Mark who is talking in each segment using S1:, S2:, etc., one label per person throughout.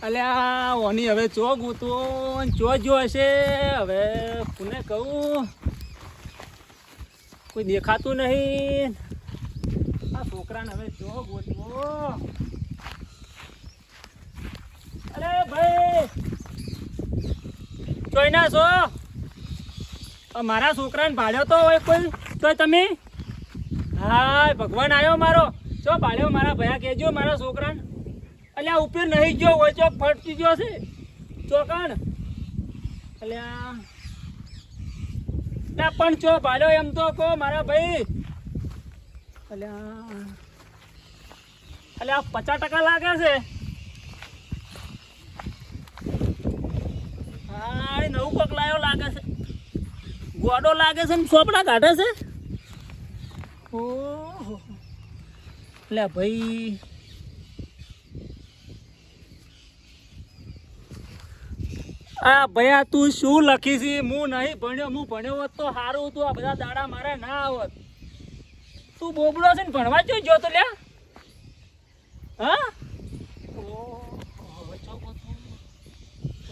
S1: અલ્યા ઓની હવે ચો ગૂતો ચો જો હશે હવે કોને કહું કોઈ દેખાતું નહીં આ છોકરાને હવે ચો ગોતવો અરે ભાઈ જોઈ ના છો મારા છોકરાને ભાડ્યો તો હોય કોઈ તો તમે હા ભગવાન આવ્યો મારો ચો ભાડ્યો મારા ભયા કહેજો મારા છોકરાને અલ્યા ઉપર નહીં ગયો હોય ચોક ફટકી ગયો છે ચોકણ અલ્યા પણ ચો ભાડ્યો એમ તો કહો મારા ભાઈ અલ્યા અલ્યા 50% લાગે છે હા નવું કોક લાયો લાગે છે ગોડો લાગે છે ને ચોપડા કાઢે છે ઓહો અલ્યા ભાઈ આ ભયા તું શું લખી છે હું નહીં ભણ્યો હું ભણ્યો હોત તો સારું હતું આ બધા દાડા મારે ના આવત તું બોબડો છે ને ભણવા જોઈ જો તો લ્યા હા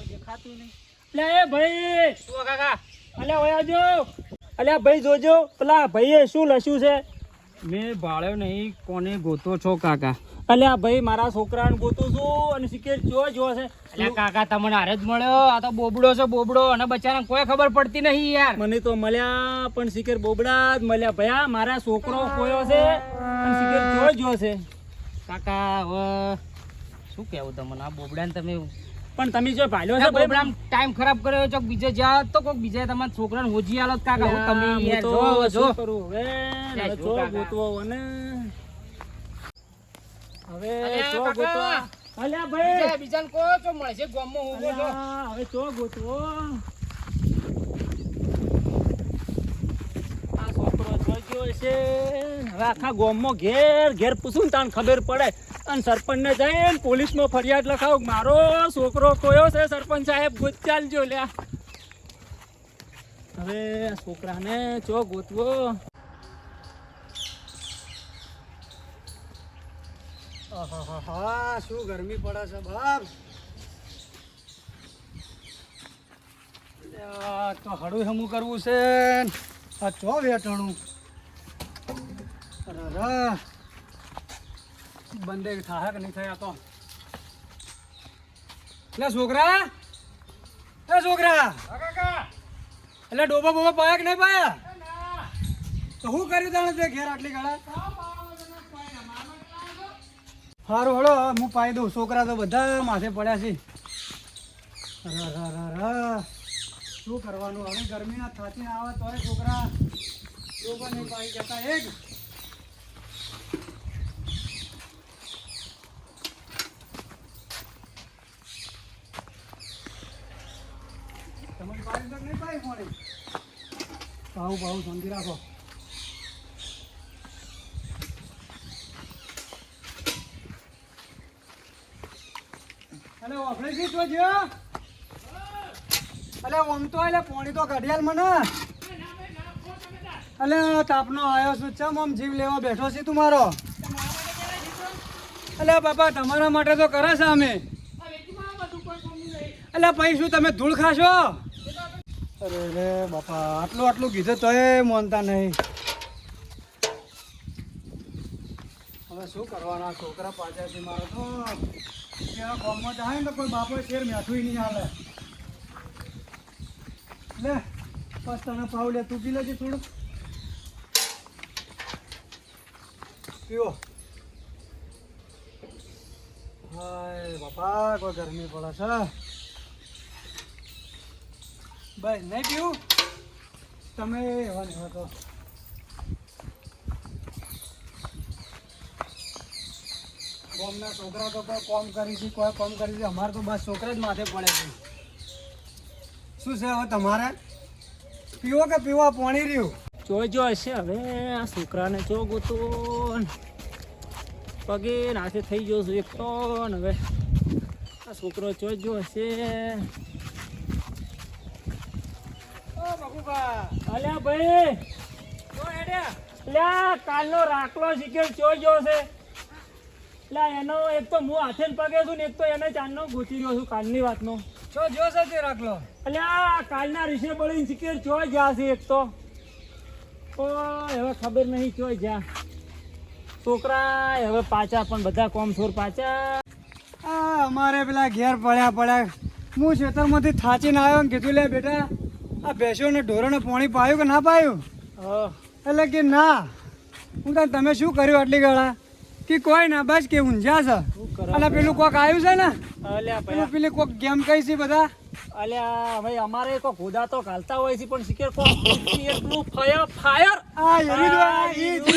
S1: દેખાતું નહીં લે એ ભાઈ શું કાકા અલ્યા વયા જો અલ્યા ભાઈ જોજો પેલા ભાઈએ શું લખ્યું છે મેં ભાળ્યો નહીં કોને ગોતો છો કાકા અલ્યા ભાઈ મારા છોકરાને ગોતું છું અને સિકેટ જો છે
S2: અલ્યા કાકા તમને હારે જ મળ્યો આ તો બોબડો છે બોબડો અને બચારાને કોઈ ખબર પડતી નહીં યાર
S1: મને તો મળ્યા પણ સિકેટ બોબડા જ મળ્યા ભયા મારા છોકરો ખોયો છે અને સિકેટ જો છે
S2: કાકા હવે શું કહેવું તમને આ બોબડાને તમે
S1: પણ તમે જો ભાલ્યો છે
S2: બોબડાને ટાઈમ ખરાબ કર્યો ચોક બીજે જા તો કોક બીજે તમારા છોકરાને હોજી આલો કાકા હું તમે યાર જો
S1: કરું હવે ચો ગોતવો અને હવે ચો ગોતવા અલ્યા ભાઈ
S2: બીજાને કો તો મળશે ગામમાં હું બોલો
S1: હવે ચો ગોતવો આ છોકરો જોજો છે હવે આખા ગામમાં ઘેર ઘેર પૂછું તાને ખબર પડે અને સરપંચને જઈને પોલીસમાં ફરિયાદ લખાવ મારો છોકરો કોયો છે સરપંચ સાહેબ ગોત ચાલજો લ્યા હવે આ છોકરાને ચો ગોતવો
S3: હા શું ગરમી પડે છે બાપ તો હળું હમું કરવું છે આ ચો વેટણું અરે બંદે થાય કે નહીં થયા તો એટલે છોકરા એટલે ડોબા બોબા પાયા કે નહીં પાયા તો શું કર્યું તાણે તે ઘેર આટલી ગાળા સારું હળો હું પાઈ દઉં છોકરા તો બધા માથે પડ્યા છે શું કરવાનું હવે ગરમીના થાચીને આવે તોય છોકરા ડોબા નહીં પાઈ જતા એક તમારી પાઈ તક નહીં પાઈ પાણી પાવું શાંતિ રાખો અલે આપણે શું તો જો અલે ઓમ તો એટલે પોણી તો કઢિયાલ મને અલે તાપનો આવ્યો છું ચમ આમ જીવ લેવા બેઠો છે તું મારો અલે બાપા તમારા માટે તો કરે છે અમે અલે પછી શું તમે ધૂળ ખાશો અરે રે બાપા આટલું કીધું તોય માનતા નહીં હવે શું કરવાના છોકરા પાછા છે મારો તો ત્યાં ગામમાં જાય ને તો કોઈ બાપો શેર મેઠું નહીં હાલે લે બસ તને પાવ લે તું પી લેજે થોડું પીવો હાય બાપા કોઈ ગરમી પડે છે ભાઈ નહીં પીવું તમે એવા ને એવા તો ગામના છોકરા તો કોઈ કોમ કરી છે કોઈ કોમ કરી છે અમારે તો બસ છોકરા જ માથે પડે છે શું છે હવે તમારે પીવો કે પીવા પાણી રહ્યું
S1: જોજો હશે હવે આ છોકરાને ચો ગોતો પગે નાથે થઈ ગયો છું એક તો હવે આ છોકરો જોજો હશે અલ્યા ભાઈ અલ્યા કાલનો રાખલો શીખે ચો ગયો છે એટલે એનો એક તો હું હાથે ને પગે છું ને એક તો એને ચાંદનો ગૂંચી રહ્યો છું કાલની વાતનો.
S3: જો જો સાથે રાખલો.
S1: એટલે આ કાલના રીસે બળીને સિકેર ચોય જ્યાં છે એક તો હવે ખબર નહીં ચોય જ્યાં છોકરા હવે પાછા પણ બધા કોમસોર પાછા.
S3: આ અમારે પેલા ઘેર પડ્યા હું ખેતરમાંથી થાચીને આવ્યો ને કીધું લે બેટા આ ભેંસોને ઢોરોને પાણી પાયું કે ના પાયું? એટલે કે ના. હું કહું તમે શું કર્યું આટલી ગાળા? કે કોઈ ના બસ કે ઊંઝા છે અને પેલું કોક આવ્યું છે ને
S1: અલ્યા
S3: પેલું
S1: ભાઈ
S3: પેલી કોક ગેમ કઈ છે બધા.
S1: અલ્યા ભાઈ અમારે કોઈ ખોદા તો ઘાલતા હોય છે પણ સિકેર કોક એટલું ફાયર
S3: આ એવી જ વાત, ઈ જ.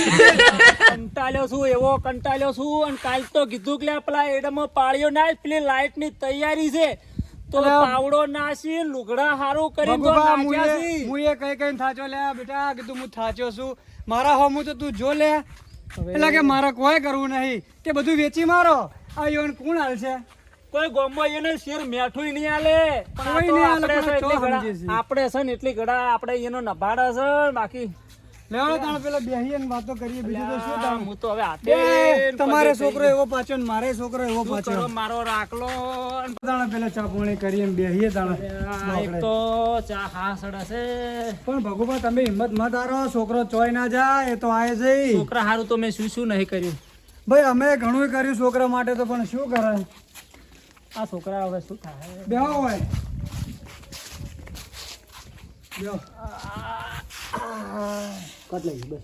S1: કંટાળ્યો છું એવો કંટાળ્યો છું અને કાલ તો કીધું કે લે પેલા એડમો પાળ્યો ના પેલી લાઈટ ની તૈયારી છે તો
S3: અરે
S1: પાવડો નાસી લુગડા હારું કરીને તો
S3: ભગુભા,
S1: નાચ્યા છે.
S3: મુએ કઈ થાચો લે બેટા કીધું હું થાચ્યો છું મારા હોમું તો તું જો લે. એટલે કે મારે કોઈ કરવું નહીં કે બધું વેચી મારો. આ યોન કોણ હાલ છે?
S1: કોઈ ગોમમાં એને શેર મેઠું નહીં આલે પણ આ
S3: કોઈ
S1: તો
S3: નહીં આલે,
S1: આપણે
S3: પણ
S1: છે
S3: તો સમજે છે.
S1: આપણે છે ને એટલી ગડા આપણે એનો નભાડા છે બાકી
S3: લેવાડો તાણ પેલા બેહીએ ને વાતો કરીએ બીજું તો શું તાણ.
S1: હું તો હવે હાથે
S3: બે,
S1: ને
S3: તમારે
S1: પગે
S3: છોકરો
S1: થઈ
S3: એવો પાછો ને મારે છોકરો એવો
S1: શું
S3: પાછો.
S1: કરો મારો રાખલો ને
S3: તાણે પેલા ચા પાણી કરીએ ને બેહીએ તાણે.
S1: આ એક તો ચા હાસડા છે
S3: પણ ભગુભા તમે હિંમત મત હારો, છોકરો ચોય ના જાય એ તો આય છે.
S1: છોકરા હારું તો મેં શું નહીં કર્યું.
S3: ભાઈ અમે ઘણું કર્યું છોકરા માટે તો પણ શું કરે?
S1: આ છોકરા હવે શું થાય
S3: બેહો હોય બેહો.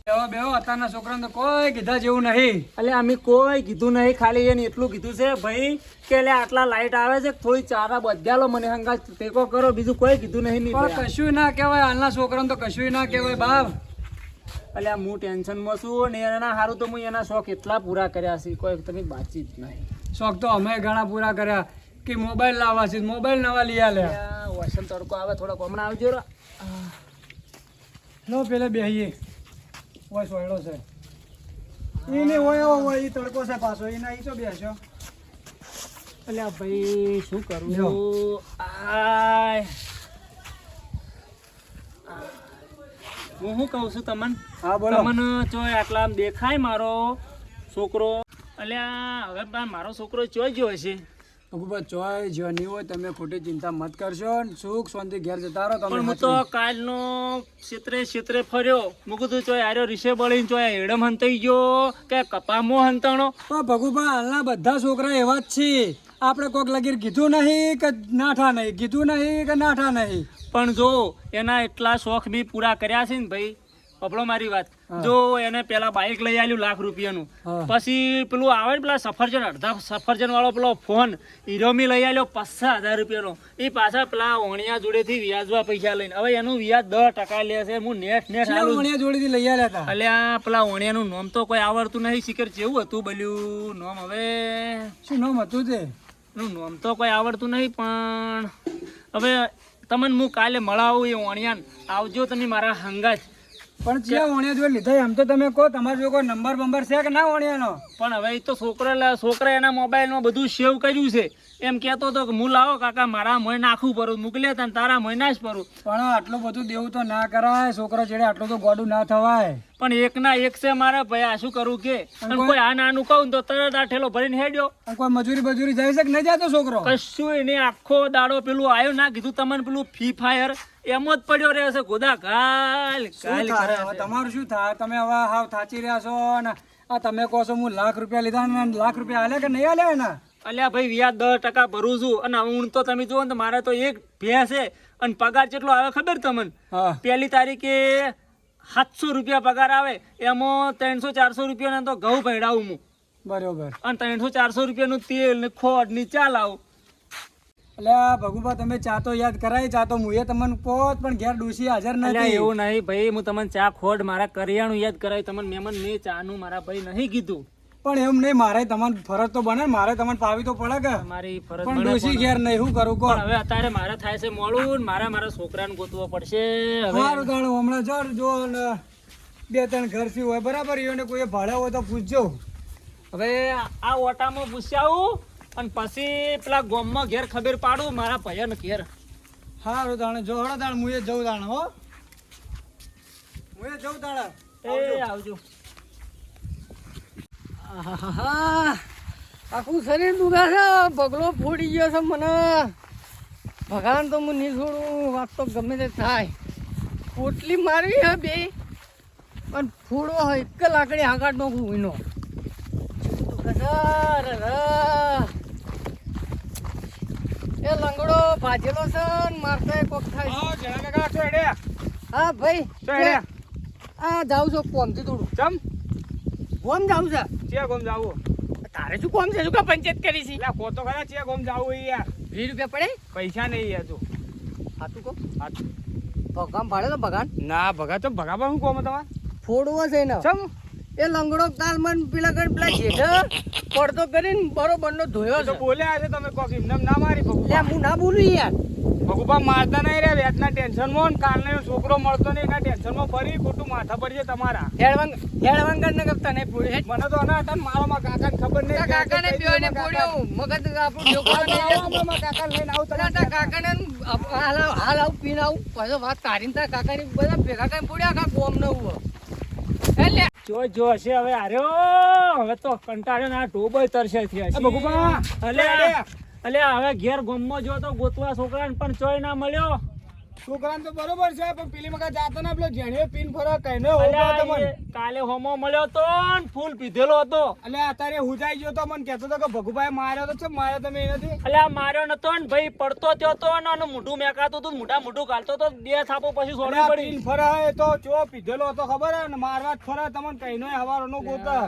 S3: બેહો બેહો અત્યારના છોકરાને તો કોઈ કીધા જેવું નહીં.
S1: એટલે અમે કોઈ કીધું નહીં ખાલી એને એટલું કીધું છે ભાઈ કે લે આટલા લાઈટ આવે છે થોડી ચારા બધાલો મને હંગા ટેકો કરો બીજું કોઈ કીધું નહીં
S3: પણ
S1: ભાઈ.
S3: કશું ના કહેવાય હાલના છોકરાને તો કશું ના કહેવાય બાપ.
S1: એટલે હું ટેન્શનમાં છું ને એના સારું તો હું એના શોખ એટલા પૂરા કર્યા છે કોઈ તમે વાતચીત નહીં.
S3: શોખ તો અમે ઘણા પૂરા કર્યા કે મોબાઈલ લાવવા છે મોબાઈલ નવા લઈ આલ્યા.
S1: વસન તડકો આવે થોડોક હમણાં આવજો રો.
S3: લો પેલે બેહીએ ઓય સોયડો છે ઈને ઓય ઓય ઈ તડકો છે પાછો ઈને ઈ તો બેસ્યો.
S1: એટલે ભાઈ શું કરું
S3: લ્યો.
S1: આય હું શું કહું છું તમને
S3: હા બોલો.
S1: તમને ચોય આટલા આમ દેખાય મારો છોકરો અલ્યા હવે મારો છોકરો ચોય ગયો હશે.
S3: ભગુભા ચોય જ્યોની હોય તમે ખોટી ચિંતા મત કરશો સુખ શાંતિ ઘેર જતા રહો
S1: પણ
S3: તમે.
S1: હું તો કાલનો ક્ષેત્રે ફર્યો હું કીધું ચોય આર્યો રીસે બળીને ચોય એડમ હંતાઈ ગયો કે કપામો હંતાણો.
S3: પણ ભગુભા હાલના બધા છોકરા એવા જ છે. આપણે કોક લગીર કીધું નહીં કે નાઠા નહીં કીધું નહીં કે નાઠા નહીં.
S1: પણ જો એના એટલા શોખ બી પૂરા કર્યા છે ને ભાઈ પબળો મારી વાત.
S3: હા.
S1: જો એને પેલા બાઇક લઈ આલ્યું લાખ રૂપિયાનું
S3: હા.
S1: પછી પેલું આવે ને પેલા સફરજન અડધા સફરજન વાળો પેલો ફોન હીરોમી લઈ આલ્યો 50,000 રૂપિયાનો. એ પાછા પેલા ઓણિયા જોડેથી વ્યાજવા પૈસા લઈને હવે એનું વ્યાજ 10% લે છે. હું નેટ
S3: ચિયા વણિયા જોડેથી લઈ આલ્યા હતા.
S1: અલ્યા પેલા ઓણિયાનું નામ તો કોઈ આવડતું નહીં શીખર જેવું હતું બલ્યું નામ હવે
S3: શું નામ હતું તે?
S1: એનું નામ તો કોઈ આવડતું નહીં પણ હવે તમને હું કાલે મળાવું એ ઓણિયાન આવજો તમે મારા હંગાત.
S3: પણ ચિયા વણિયા જોડે લીધા એમ તો તમે કહો તમારે જો કોઈ નંબર બંબર છે કે ના વણિયાનો?
S1: પણ હવે એ તો છોકરા એના મોબાઈલમાં બધું સેવ કર્યું છે એમ કહેતો હતો કે હું લાવો કાકા મારા મોય નાખવું પડું મોકલે તને તારા મોય ના જ પડું.
S3: પણ આટલું બધું દેવું તો ના કરાય છોકરો ચડે આટલું તો ગોડું ના થવાય.
S1: પણ એક ના એક છે મારા ભાઈ આ શું કરું કે અને કોઈ આ નાનું કહું તો તરત આ ઠેલો ભરીને હેડ્યો.
S3: અને કોઈ મજૂરી બજૂરી જાય છે કે નહીં જતો છોકરો?
S1: કશું એને આખો દાડો પેલું આવ્યો ના કીધું તમને પેલું ફ્રી ફાયર એમ જ પડ્યો રહે છે ગોદા ઘાલ
S3: શું
S1: ઘાલ
S3: થાય
S1: કરે
S3: હવે
S1: છે.
S3: તમારું શું થાય? તમે હવે હાવ થાચી રહ્યા છો ને આ તમે કહો છો હું લાખ રૂપિયા લીધા ને લાખ રૂપિયા હાલ્યા કે નહીં હાલ્યા એના?
S1: અલ્યા ભાઈ વ્યાજ 10% ભરું છું અને હું તો તમે જુઓ ને તો મારે તો એક ભેંસ છે અને પગાર કેટલો આવે ખબર તમને?
S3: હા.
S1: 1 તારીખે 700 રૂપિયા પગાર આવે એમાં 300-400 રૂપિયાના તો ઘઉં ભેડાવું હું
S3: બરોબર.
S1: અને 300-400 રૂપિયાનું તેલ ને ખોડ ની ચા લાવું.
S3: એટલે આ ભગુભા તમે ચા તો યાદ કરાય ચા તો મુએ તમને પોત પણ ઘેર ડોશી હાજર
S1: અલ્યા
S3: નથી.
S1: એવું નહીં ભાઈ હું તમને ચા ખોડ મારા કરિયાણું યાદ કરાવી તમને મહેમાન મેં ચાનું મારા ભાઈ નહીં કીધું.
S3: પણ એમ નહીં મારે તમારે ફરજ તો બને મારે તમને પાવી તો પડે કે
S1: મારી ફરજ
S3: પણ
S1: બને
S3: ડોશી
S1: પણ
S3: ઘેર નહીં શું કરું કહો?
S1: પણ હવે અત્યારે મારે થાય છે મોડું ને મારા છોકરાને ગોતવો પડશે હવે.
S3: સારું તાણું હમણાં જો ને 2-3 ઘરથી હોય બરાબર એને કોઈ ભાડે હોય તો પૂછજો.
S1: હવે આ ઓટામાં પૂછ્યાવું અને પછી પેલા ગોમમાં ઘેર ખબર પાડું મારા ભૈયાને ઘેર.
S3: સારું તાણે જો હળો તાણે મુએ જવું તાણે હો મુએ જવું તાણે.
S1: એ આવજો.
S3: આહાહા.
S4: આખું શરીર દુખા છે, પગલો ફોડી ગયો છે મને. ભગવાન તો હું નહીં છોડું, વાત તો ગમે તે થાય. પોટલી મારવી હે બે, પણ ફોડો હોય એક લાકડી આંકાટ નો ભૂનો એ લંગડો ભાજેલો છે ને મારતો કોક થાય. હા ભાઈ, આ જાઉં છું કોમથી થોડું. કોમ જાઉં છે. તારે શું કોમ છે? શું કા પંચાયત કરી છે? 20 રૂપિયા પડે?
S2: પૈસા નહીં યાર.
S4: હાતું કો ભગામ ભાડે તો ભગાન
S2: ના ભગા તો ભગા પણ શું કોમ તમારે?
S4: ફોડવો છે ને. એ લંગડો કાલ મન પેલા જેઠ પડતો કરીને બરોબર નો ધોયો છે.
S2: બોલ્યા છે તમે કોક એમને ના મારી
S4: લે
S2: ભગુભા.
S4: હું ના બોલું યાર.
S2: ભગુભા મારતા નહીં રે, વેચના ટેન્શનમાં ને કાલનો છોકરો મળતો નહીં એના ટેન્શનમાં ફરી ખોટું માથા પડશે તમારા.
S4: હેડવાંગર ને કરતા નહીં ફોડ્યું હેડ.
S2: મને તો ના હતા ને મારો માં કાકા ખબર નહીં.
S4: કાકાને બેને ફોડ્યો મગજ આપણું ઢોકળા નહીં.
S2: કાકા લઈને આવું
S4: તારા કાકાને હાલ આવું પીને આવું પછી વાત કાઢીને તારા કાકાને બધા ભેગા કરીને ફોડ્યા આખા ગોમ ને ઉભો. એટલે
S1: જો હશે હવે આર્યો, હવે તો કંટાળ્યો ને આ ઢોબોય તરસે થયા છે.
S2: ભગુભા
S1: અલે હવે ઘેર ગોમમાં જો તો ગોતવા છોકરાને પણ ચોય ના મળ્યો.
S2: છોકરાને તો બરોબર છે પણ પેલી મકા જાતો ને પેલો જેણે પીન ફરક કઈને
S1: અલ્યા,
S2: તમને.
S1: એ કાલે હોમો મળ્યો તો ને ફૂલ પીધેલો હતો.
S2: એટલે અત્યારે હુજાઈ ગયો તો મને કહેતો હતો કે ભગુભાઈ માર્યો તો છે, માર્યો તમે એ નથી.
S1: અલ્યા માર્યો નતો ને ભાઈ, પડતો ત્યો તો ને આનું મોઢું મેકાતું હતું, મોઢું ગાલતો તો, બે થાપો પછી છોડવી
S2: અલ્યા,
S1: પડી.
S2: પીન ફરા એ તો ચો પીધેલો હતો ખબર હે ને, મારવા જ ફરા તમને કઈનો હવારનો ગોતા.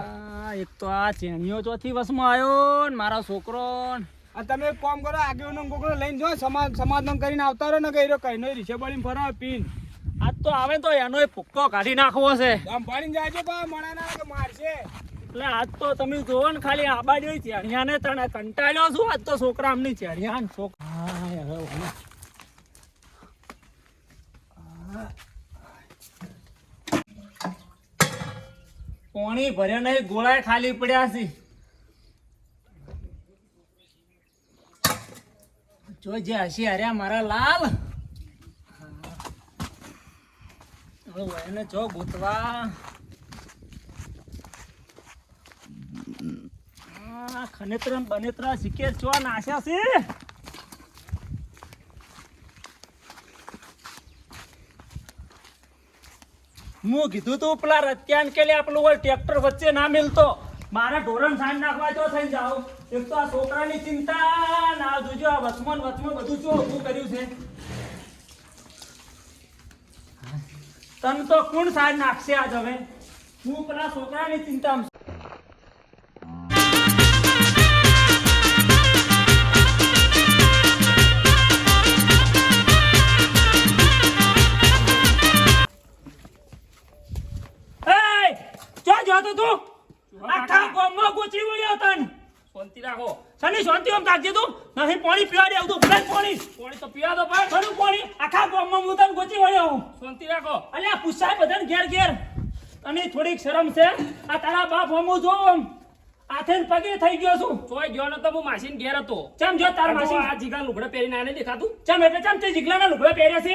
S1: એક તો આ ચેણીઓ ચોથી વસમાં આવ્યો ને મારા છોકરો ને.
S2: આ તમે એક કામ કરો, આગેવાનો ગોકળો લઈને જો સમાધાન કરીને આવતા રહો ને કે એરો કઈનો રીસે બળીને ફરા પીન.
S1: આજ તો આવે તો એનો એ ભૂક્કો કાઢી નાખવો છે.
S2: આમ પાડીને જાયજો બા મણા ના કે મારશે.
S1: એટલે આજ તો તમે જોવો ને ખાલી આબાડી ચેણિયાને તને કંટાળ્યો છું આજ તો છોકરા આમની ચેણિયા ને છોકરા. પાણી ભર્યો નહીં, ગોળાય ખાલી પડ્યા છે. જો જે હસી હર્યા મારા લાલ. હવે એને જો ગોતવા. ખનેત્રન બનેત્રા શીખે છો નાશ્યા છે. હું કીધું તું પેલા રત્યાન કે લે પેલું હોય ટ્રેક્ટર વચ્ચે ના મિલતો, મારા ઢોરણ સાંજ નાખવા જો થઈ જાવ. એક તો આ છોકરાની ચિંતા ના જોજો, આ વચમાં બધું જો ઊભું કર્યું છે. તન તો કોણ સાંજ નાખશે આજ હવે? હું પેલા છોકરાની ચિંતા. જોતો તું આખા ગામમાં ગોચી વળ્યો તન. શાંતિ રાખો. સની શાંતિ આમ કાઢજે તું. નહીં પાણી પીવા દેવ તું. પાણી તો પીવા દો ભાઈ. ખરું પાણી આખા ગામમાં હું તને ગોચી વળ્યો હું. શાંતિ રાખો. અલ્યા પૂછાય બધાને ઘેર અને થોડીક શરમ છે? આ તારા બાપ હમું જો હાથે ને પગે થઈ ગયો છું.
S5: તોય ગયો નતો, હું માસીન ઘેર હતો.
S1: ચમ જો તાર માસી
S5: આ જીગા લુગડા પહેરીને આને દેખાતું.
S1: ચમ એટલે ચમ તે જીગલાના લુગડા પહેર્યા છે?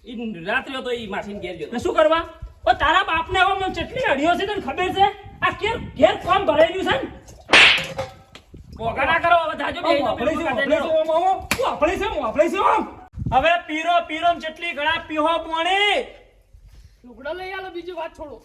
S5: ઈ રાત્રે હતો, ઈ માસીન ઘેર ગયો.
S1: ને શું કરવા? ઓ તારા બાપને હવે મને કેટલી અડીઓ છે તને ખબર છે? આ ઘેર કામ ભરાઈ રહ્યું છે ને?
S5: ભોગા ના કરો હવે, જાજો બેહી તો પેલું કાઢે લેડો.
S1: હવે પીરો જેટલી ઘણા પીહો પાણી.
S5: લુગડા લઈ આલો, બીજી વાત છોડો.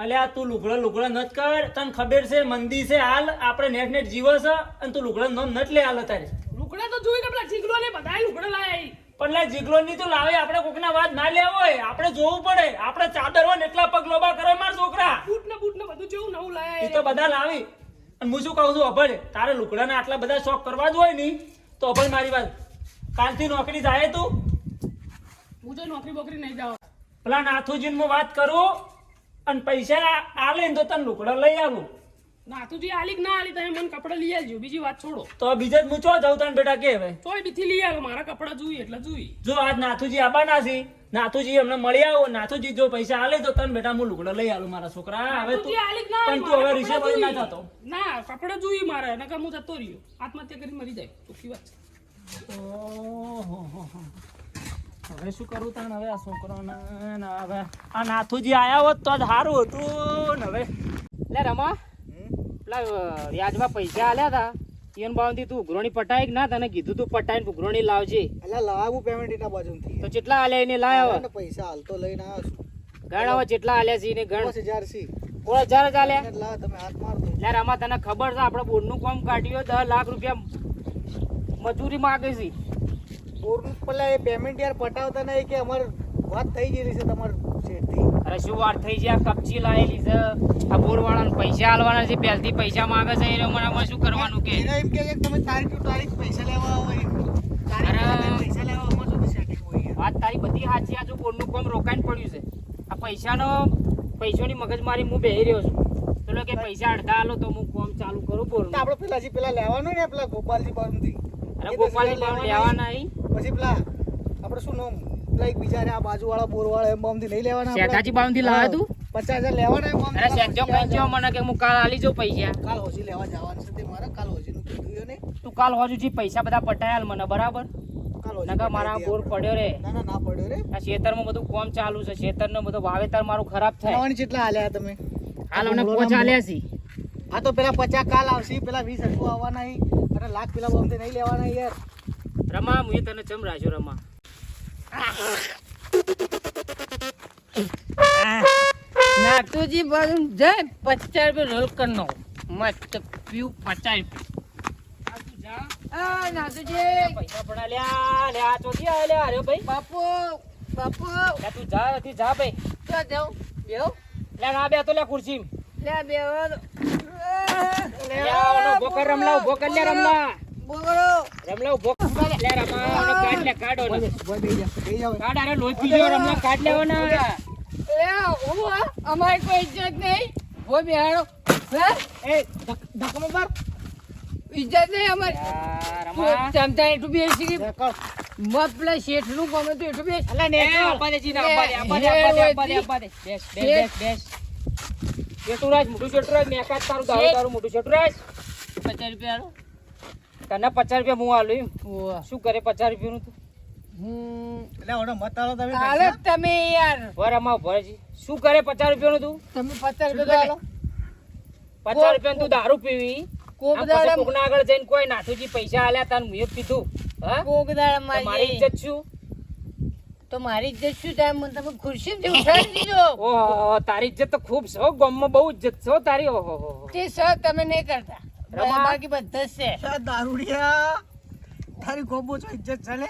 S1: અલ્યા તું લુગડો નત કર. તને ખબર છે મંદી છે હાલ, આપણે નેટ જીવો છે અને તું લુગડા નો નત લે હાલ તારે.
S5: લુગડા તો જોઈ ને પેલા જીગલો ને બધાય લુગડા લાયા.
S1: પણ લે જીગલો ની તો લાવે, આપણે કોકના વાત ના લેવો હોય, આપણે જોવું પડે. આપણે ચાદર હોય ને એટલા પગ લોબા કરે માર છોકરા.
S5: બૂટ ને બધું જેવું નવું લાયા.
S1: એ તો બધા લાવી. અને હું શું કહું છું અભળ, તારે લુગડાના આટલા બધા શોખ કરવા જ હોય ની તો અભળ મારી વાત. કાલથી નોકરી જાય તું?
S5: હું તો નોકરી બોકરી નહીં જાવ.
S1: પેલા નાથુજી હું વાત કરું અને પૈસા આલે ને તો તને લુગડા લઈ આવું.
S5: નાથુજી આલી કે ના આલી તમે મને કપડા લઈ આવજો, બીજી વાત છોડો.
S1: તો બીજે જ હું ચો જાઉં તને બેટા કે હવે?
S5: તોય બીથી લઈ આવો, મારા કપડા જોઈએ એટલે જોઈએ.
S1: જો આજ નાથુજી આબાના છે, નાથુજી અમને મળી આવો. નાથુજી જો પૈસા આલે તો તને બેટા હું લુગડા લઈ આવું મારા છોકરા. હવે તું
S5: નાથુજી આલી કે ના આલી,
S1: પણ તું હવે
S5: મારા
S1: રીસે
S5: કપડાં
S1: વળી ના
S5: જોઈએ.
S1: થતો.
S5: ના કપડા જોઈએ મારે, નકર હું જતો રહ્યો, આત્મહત્યા કરીને મરી જાય. ચોખ્ખી વાત છે.
S1: ઓહો. હવે શું કરું તને હવે આ છોકરાને? હવે આ નાથુજી આયા હોત તો જ સારું હતું ને. હવે
S4: લે રમા
S1: પેલા વ્યાજમાં પૈસા આલ્યા હતા ઈવન બાવનથી તું ઉઘરોણી પટાય કે ના તને કીધું તું પટાઈને ઉઘરોણી લાવજે
S3: એટલે લાવું પેમેન્ટ એના બાજુથી
S1: તો કેટલા આલ્યા એને લાયા હવે
S3: પૈસા હાલતો લઈને આવ્યો છું
S1: ગણ હવે કેટલા આલ્યા છે એને ગણ
S3: 5000 સી
S1: 5000 જ આલ્યા
S3: લા તમે હાથ માર દો
S1: યાર આમાં તને ખબર છે આપણે બોર્ડનું કામ કાઢ્યું 10 લાખ રૂપિયા મજૂરી માગે છે
S3: બોરનું પેલા એ પેમેન્ટ યાર પટાવતા નહીં કે અમાર વાત થઈ ગયેલી છે તમાર શેઠથી
S1: અરે શું વાત થઈ છે આ કપચી લાયેલી છે આ બોરવાળાને પૈસા આલવાના છે પહેલથી પૈસા માંગે છે એ મને શું કરવાનું કે
S3: એમ કે તમે તારીખ ટુ તારીખ પૈસા લેવા આવો એમ પૈસા લેવા અમાર સુધી સેટિંગ હોય
S1: વાત તારી બધી સાચી આ જો બોર્ડનું કામ રોકાઈને પડ્યું છે આ પૈસાની મગજમારી હું બેહી રહ્યો છું પેલો કે પૈસા અડધા આલો તો હું કામ ચાલુ કરું બોરનું
S3: આપણે પેલા લેવાનું ને પેલા ગોપાલજી બાજુથી
S1: અરે ગોપાલજી બાજુ લેવાના નહીં
S3: પછી પેલા આપણે શું નામ પેલા એક બીજા રે આ બાજુવાળા બોરવાળા એમ બામથી લઈ લેવાના
S1: શેઠાજી બાજુથી લાવ્યા તું
S3: 50000 લેવાના એમ
S1: અરે શેઠજો કહેજો મને કે હું કાલ આલી જાઉં પૈસા
S3: કાલ હોજી લેવા જવાનું છે તે મારે કાલ હોજીનું કીધું ને
S1: તું કાલ હોજુથી પૈસા બધા પટાયાલ મને બરાબર
S3: કાલ હોજી
S1: નકા મારા બોર પડ્યો રે
S3: ના પડ્યો રે
S1: આ ખેતરમાં બધું કામ ચાલુ છે ખેતરનું બધું વાવેતર મારું ખરાબ થાય
S3: લાવવાની કેટલા હાલ્યા તમે
S1: હાલ મને પોચ આલ્યા છે
S3: આ તો પેલા 50 કાલ આવશે પેલા 20 હજુ આવવાના નહીં અને લાખ પેલા બામથી નહીં લેવાના યાર
S1: રમા હું તને ચમ રાખ્યો રમા
S4: નાતુજી બાજુ જાય 50 રૂપિયા રોલ કરનો મસ્ત પીવું 50 આ નાતુજી
S1: પૈસા પડા લ્યા લે આ ચોથી આ લે અરે ભાઈ
S4: બાપુ બાપુ
S1: લે તું જા નથી જા ભાઈ
S4: તો જાઉં બેહો
S1: લે ના બે તો લે ખુરશી
S4: લે બેહો
S1: લે ઓનો બોકર રમલા ઉભો કર લે રમલા
S4: બોલો
S1: રમલા ઉભો લે રમા ઓનો કાઢ લે કાઢો ને
S3: બોય બેહી જાવ
S1: કાઢ અરે લોહી પી ગયો રમલા કાઢ લેવો ના
S4: એ અમારી કોઈ ઇજ્જત નહીં વો બેહાડો
S3: એ ધક્કો માર
S4: ઇજ્જત નહીં અમારી
S1: રમા
S4: ચમચા એટલું બેસી ગઈ
S3: દેખો
S4: મત પેલા શેઠનું ગમે તો એટલું બેસ
S1: અલા ને આપા દે જીના આપા દે બેસ બેસ જેટુરાજ મોટું જેટુરાજ મે કાટ તારું તારું મોટું જેટુરાજ
S4: 50 રૂપિયા
S1: તને 50 રૂપિયા હું આલું શું કરે 50 રૂપિયાનું તું
S3: એટલે ઓનો મત આલો તમે
S4: હાલો તમે યાર
S1: વરામાં ભરજી શું કરે 50 રૂપિયાનું તું
S4: તમે 50 રૂપિયા હાલો
S1: 50 રૂપિયાનું તું દારૂ પીવી
S4: કોક
S1: આમ
S4: દાડા
S1: પછી કોકના આગળ જઈને કોઈ નાથુજી પૈસા આલ્યા તને મુએ પીધું હા
S4: કોક દાડા
S1: તો મારી ઇજ્જત શું
S4: તો મારી ઇજ્જત શું થાય મને તમે ખુરશી થી ઉઠાડી દીધો
S1: ઓહો તારી ઇજ્જત તો ખૂબ છે હો ગામમાં બહુ ઇજ્જત છે હો તારી ઓહો
S4: તે સર તમે નહીં કરતા
S1: રમા.
S4: બાકી બધા જ છે
S3: દારૂડિયા તારી ગોબો છો ઇજ્જત ચાલે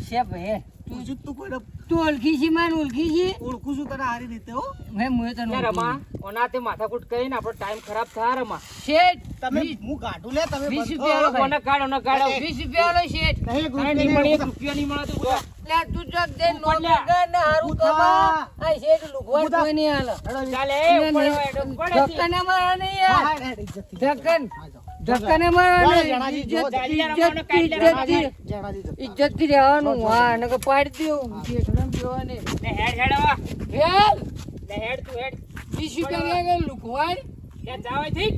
S4: છે ભાઈ
S3: તું જુત્તું કોઈ
S4: તું ઓળખી છે માન ઓળખી છે
S3: ઓળખું છું તને હારી રીતે હો
S4: મેં મુએ તને
S1: લે રમા ઓના તે માથાકૂટ કરીને આપણો ટાઈમ ખરાબ થાય રમા
S4: શેઠ
S3: તમે હું કાઢું લે તમે
S4: 20
S3: બંધો.
S4: રૂપિયા લો
S1: ઓના કાઢ ઓના કાઢ
S4: 20 રૂપિયા લો શેઠ
S3: નહીં એક
S1: તારે નહીં મળે 1 રૂપિયા નહીં મળે તો બોલ.
S4: લે તું જગ દે નો
S1: ઉપર લે.
S4: લગન ને હારું
S3: ઉઠા.
S4: કમા આ શેઠ લુગવા
S3: ઉઠા.
S4: કોઈ નહીં હાલો
S1: ચાલે એ ઉપર હવે પડે છે.
S4: ધક્કા ના મારા નહીં
S3: હા,
S4: યાર
S3: હા, હા, ઇજ્જતથી.
S4: ધક્કન
S3: હા, જાઓ.
S4: ધક્કા ના મારા
S3: ચાલો,
S4: નહીં
S3: જણાજી, જો,
S4: ઇજ્જત
S1: ચાલી યાર, અમારને કાઢી લે,
S3: જણાજી જો.
S4: ઇજ્જત થી રહેવાનું હા નકર પાડી દેવું જેઠડમ જોવાને
S1: લે હેડ હેડ હવે.
S4: હેલ
S1: લે હેડ તું હેડ
S4: 20 રૂપિયા લુકવાડ
S1: લે જાવ અહીંથી.